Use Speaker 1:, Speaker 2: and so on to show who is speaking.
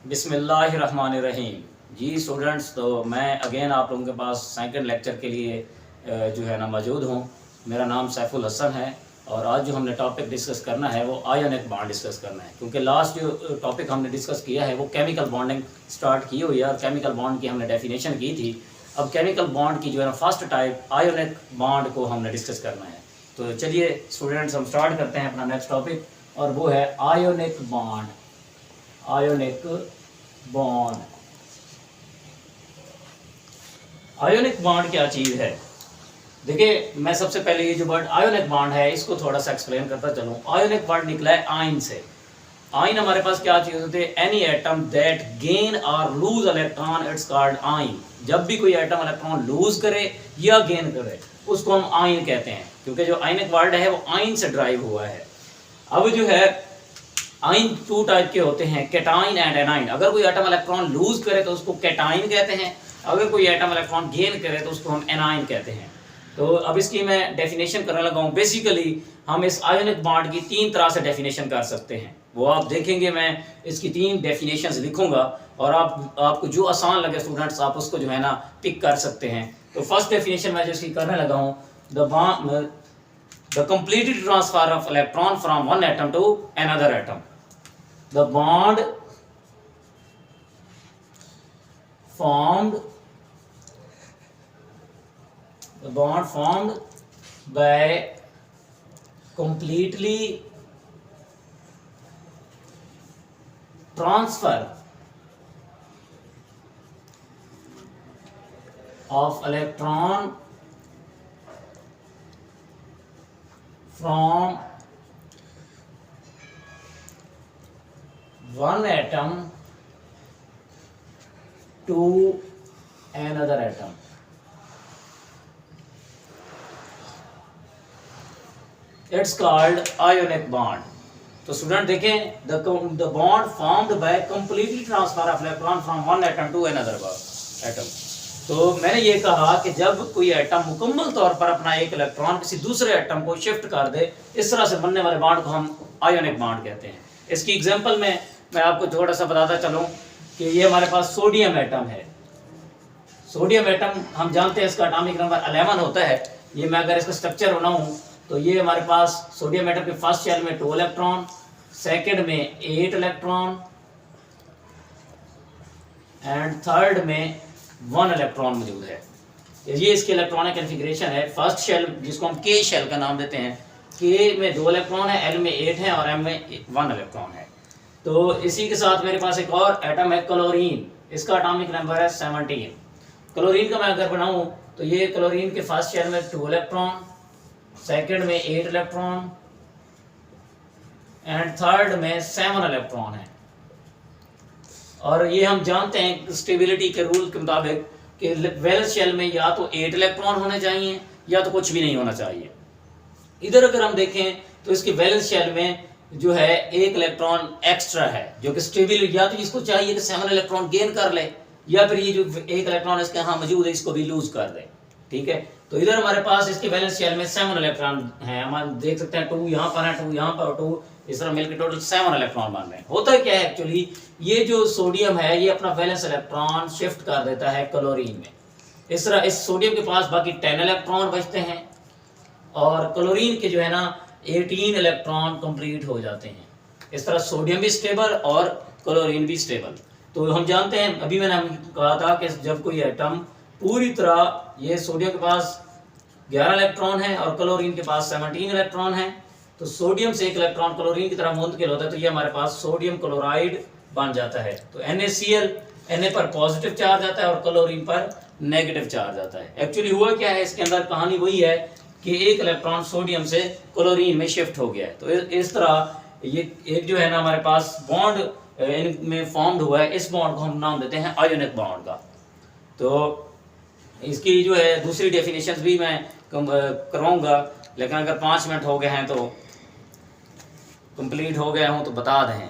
Speaker 1: बिस्मिल्लाहिर्रहमानिर्रहीम। जी स्टूडेंट्स, तो मैं अगेन आप लोगों के पास सेकंड लेक्चर के लिए जो है ना मौजूद हूँ। मेरा नाम सैफुल हसन है और आज जो हमने टॉपिक डिस्कस करना है वो आयोनिक बॉन्ड डिस्कस करना है, क्योंकि लास्ट जो टॉपिक हमने डिस्कस किया है वो केमिकल बॉन्डिंग स्टार्ट की हुई है और केमिकल बॉन्ड की हमने डेफिनेशन की थी। अब केमिकल बॉन्ड की जो है ना फर्स्ट टाइप आयोनिक बॉन्ड को हमने डिस्कस करना है। तो चलिए स्टूडेंट्स, हम स्टार्ट करते हैं अपना नेक्स्ट टॉपिक और वो है ionic bond. Ionic bond, ionic bond क्या चीज़ है? देखिए, मैं सबसे पहले ये जो वर्ड आयोनिक बॉन्ड है इसको थोड़ा सा एक्सप्लेन करता चलूँ। आयोनिक वर्ड निकला है आयन से। आयन हमारे पास क्या चीज़ होती है? एनी एटम दैट गेन और loose electron, it's called ion. जब भी कोई एटम इलेक्ट्रॉन लूज करे या गेन करे उसको हम आयन कहते हैं, क्योंकि जो आयनिक वर्ड है वो आयन से ड्राइव हुआ है। अब जो है आयन टू टाइप के होते हैं, कैटाइन एंड एनाइन। अगर कोई एटम इलेक्ट्रॉन लूज करे तो उसको कैटाइन कहते हैं, अगर कोई एटम इलेक्ट्रॉन गेन करे तो उसको हम एनाइन कहते हैं। तो अब इसकी मैं डेफिनेशन करने लगा हूँ। बेसिकली हम इस आयोनिक बॉन्ड की तीन तरह से डेफिनेशन कर सकते हैं, वो आप देखेंगे। मैं इसकी तीन डेफिनेशंस लिखूंगा और आपको जो आसान लगे स्टूडेंट्स आप उसको जो है ना पिक कर सकते हैं। तो फर्स्ट डेफिनेशन मैं जो इसकी करने लगा हूँ, the completed transfer of electron from one atom to another atom. The bond formed by completely transfer of electron from one atom to another atom. It's called ionic bond. तो student देखें, the bond formed by completely transfer of electron from one atom to another atom. तो मैंने ये कहा कि जब कोई atom मुकम्मल तौर पर अपना एक इलेक्ट्रॉन किसी दूसरे एटम को शिफ्ट कर दे, इस तरह से बनने वाले बॉन्ड को हम आयोनिक बॉन्ड कहते हैं। इसकी एग्जांपल में मैं आपको थोड़ा सा बताता चलूँ कि ये हमारे पास सोडियम एटम है। सोडियम एटम हम जानते हैं इसका एटॉमिक नंबर 11 होता है। ये मैं अगर इसका स्ट्रक्चर बनाऊँ तो ये हमारे पास सोडियम एटम के फर्स्ट शेल में 2 इलेक्ट्रॉन, सेकेंड में 8 इलेक्ट्रॉन एंड थर्ड में 1 इलेक्ट्रॉन मौजूद है। ये इसके इलेक्ट्रॉनिक कॉन्फ़िगरेशन है। फर्स्ट शेल जिसको हम के शेल का नाम देते हैं, के में 2 इलेक्ट्रॉन है, एल में 8 है और एम में 1 इलेक्ट्रॉन है। तो इसी के साथ मेरे पास एक और एटम है क्लोरीन। इसका एटॉमिक नंबर है 17। क्लोरीन का मैं अगर बनाऊं तो ये क्लोरीन के फर्स्ट शेल में 2 इलेक्ट्रॉन, सेकेंड में 8 इलेक्ट्रॉन एंड थर्ड में 7 इलेक्ट्रॉन है। और ये हम जानते हैं स्टेबिलिटी के रूल के मुताबिक कि वैलेंस शेल में या तो 8 इलेक्ट्रॉन होने चाहिए या तो कुछ भी नहीं होना चाहिए। इधर अगर हम देखें तो इसकी वैलेंस शेल में जो है 1 इलेक्ट्रॉन एक्स्ट्रा है, जो कि स्टेबल, या तो इसको चाहिए कि 7 इलेक्ट्रॉन गेन कर ले या फिर ये जो 1 इलेक्ट्रॉन इसके यहाँ मौजूद है इसको भी लूज कर दे। ठीक है, तो इधर हमारे पास इसके वैलेंस शेल में 7 इलेक्ट्रॉन है। हम देख सकते हैं 2 यहाँ पर है, 2 यहाँ पर, 2 इस तरह मिलकर टोटल 7 इलेक्ट्रॉन बन रहे हैं। होता है क्या है एक्चुअली, ये जो सोडियम है ये अपना वैलेंस इलेक्ट्रॉन शिफ्ट कर देता है क्लोरीन में। इस तरह इस सोडियम के पास बाकी 10 इलेक्ट्रॉन बचते हैं और क्लोरीन के जो है ना 18 इलेक्ट्रॉन कंप्लीट हो जाते हैं। इस तरह सोडियम भी स्टेबल और क्लोरीन भी स्टेबल। तो हम जानते हैं, अभी मैंने कहा था कि जब कोई एटम पूरी तरह, ये सोडियम के पास 11 इलेक्ट्रॉन है और क्लोरीन के पास 17 इलेक्ट्रॉन है, तो सोडियम से 1 इलेक्ट्रॉन क्लोरीन की तरह मुंतकिल होता है तो ये हमारे पास सोडियम क्लोराइड बन जाता है। तो NaCl, Na पर पॉजिटिव चार्ज आता है और क्लोरीन पर नेगेटिव चार्ज आता है। एक्चुअली हुआ क्या है, इसके अंदर कहानी वही है कि 1 इलेक्ट्रॉन सोडियम से क्लोरीन में शिफ्ट हो गया है। तो इस तरह ये एक जो है ना हमारे पास बॉन्ड में फॉर्म्ड हुआ है, इस बॉन्ड को हम नाम देते हैं आयोनिक बॉन्ड का। तो इसकी जो है दूसरी डेफिनेशंस भी मैं करवाऊंगा, लेकिन अगर 5 मिनट हो गए हैं तो कंप्लीट हो गया हूँ तो बता दें।